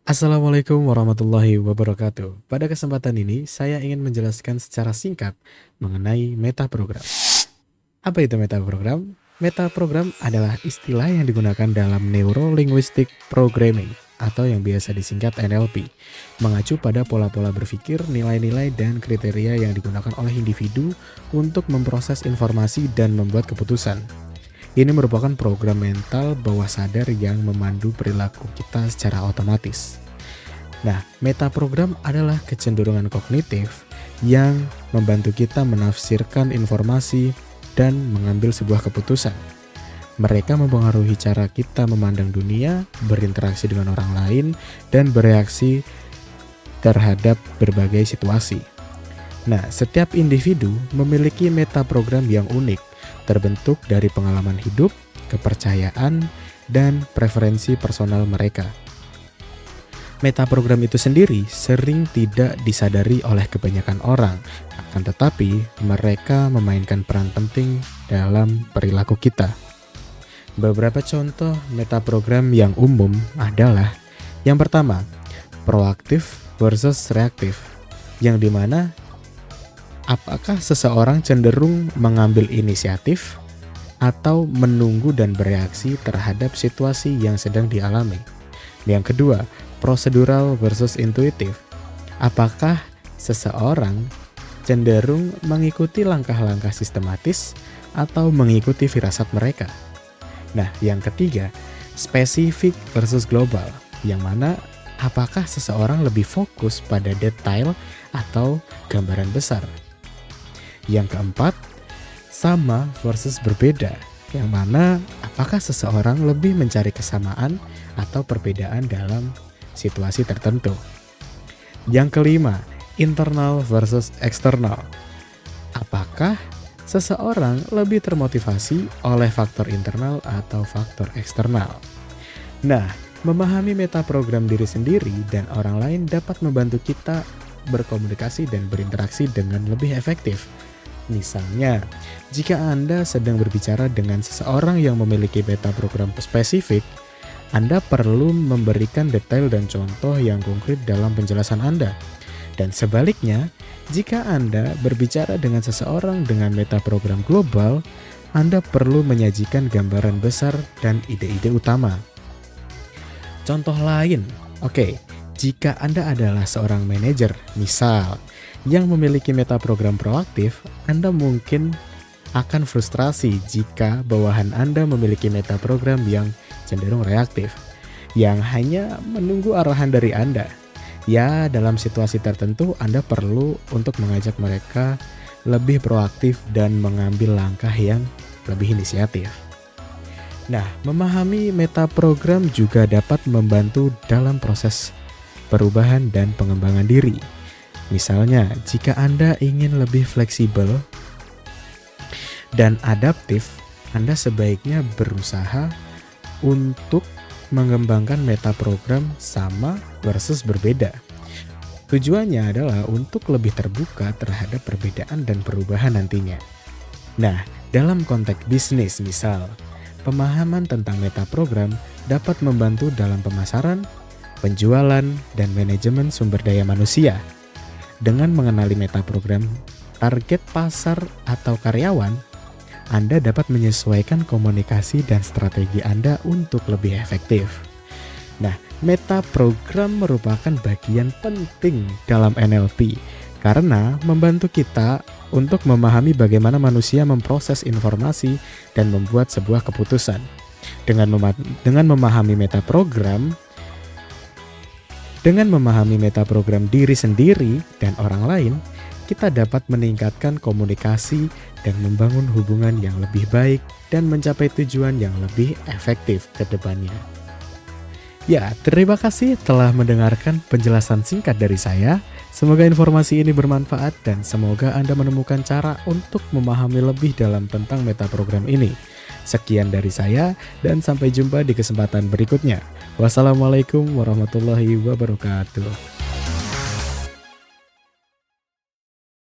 Assalamualaikum warahmatullahi wabarakatuh. Pada kesempatan ini, saya ingin menjelaskan secara singkat mengenai metaprogram. Apa itu metaprogram? Metaprogram adalah istilah yang digunakan dalam Neuro-Linguistic Programming atau yang biasa disingkat NLP, mengacu pada pola-pola berpikir, nilai-nilai, dan kriteria yang digunakan oleh individu untuk memproses informasi dan membuat keputusan. Ini merupakan program mental bawah sadar yang memandu perilaku kita secara otomatis. Nah, metaprogram adalah kecenderungan kognitif yang membantu kita menafsirkan informasi dan mengambil sebuah keputusan. Mereka mempengaruhi cara kita memandang dunia, berinteraksi dengan orang lain, dan bereaksi terhadap berbagai situasi. Nah, setiap individu memiliki metaprogram yang unik, terbentuk dari pengalaman hidup, kepercayaan, dan preferensi personal mereka. Metaprogram itu sendiri sering tidak disadari oleh kebanyakan orang, akan tetapi mereka memainkan peran penting dalam perilaku kita. Beberapa contoh metaprogram yang umum adalah: yang pertama, proaktif versus reaktif, yang dimana apakah seseorang cenderung mengambil inisiatif atau menunggu dan bereaksi terhadap situasi yang sedang dialami. Yang kedua, prosedural versus intuitif. Apakah seseorang cenderung mengikuti langkah-langkah sistematis atau mengikuti firasat mereka? Nah, yang ketiga, spesifik versus global, yang mana apakah seseorang lebih fokus pada detail atau gambaran besar? Yang keempat, sama versus berbeda, yang mana apakah seseorang lebih mencari kesamaan atau perbedaan dalam situasi tertentu. Yang kelima, internal versus eksternal. Apakah seseorang lebih termotivasi oleh faktor internal atau faktor eksternal? Nah, memahami metaprogram diri sendiri dan orang lain dapat membantu kita berkomunikasi dan berinteraksi dengan lebih efektif. Misalnya, jika Anda sedang berbicara dengan seseorang yang memiliki metaprogram spesifik, Anda perlu memberikan detail dan contoh yang konkret dalam penjelasan Anda. Dan sebaliknya, jika Anda berbicara dengan seseorang dengan metaprogram global, Anda perlu menyajikan gambaran besar dan ide-ide utama. Contoh lain, jika Anda adalah seorang manajer, misal, yang memiliki metaprogram proaktif, Anda mungkin akan frustrasi jika bawahan Anda memiliki metaprogram yang cenderung reaktif, yang hanya menunggu arahan dari Anda. Ya, dalam situasi tertentu Anda perlu untuk mengajak mereka lebih proaktif dan mengambil langkah yang lebih inisiatif. Nah, memahami metaprogram juga dapat membantu dalam proses perubahan dan pengembangan diri. Misalnya, jika Anda ingin lebih fleksibel dan adaptif, Anda sebaiknya berusaha untuk mengembangkan metaprogram sama versus berbeda. Tujuannya adalah untuk lebih terbuka terhadap perbedaan dan perubahan nantinya. Nah, dalam konteks bisnis misal, pemahaman tentang metaprogram dapat membantu dalam pemasaran, penjualan, dan manajemen sumber daya manusia. Dengan mengenali metaprogram target pasar atau karyawan, Anda dapat menyesuaikan komunikasi dan strategi Anda untuk lebih efektif. Nah, metaprogram merupakan bagian penting dalam NLP karena membantu kita untuk memahami bagaimana manusia memproses informasi dan membuat sebuah keputusan. Dengan memahami metaprogram diri sendiri dan orang lain, kita dapat meningkatkan komunikasi dan membangun hubungan yang lebih baik dan mencapai tujuan yang lebih efektif ke depannya. Ya, terima kasih telah mendengarkan penjelasan singkat dari saya. Semoga informasi ini bermanfaat dan semoga Anda menemukan cara untuk memahami lebih dalam tentang metaprogram ini. Sekian dari saya dan sampai jumpa di kesempatan berikutnya. Wassalamualaikum warahmatullahi wabarakatuh.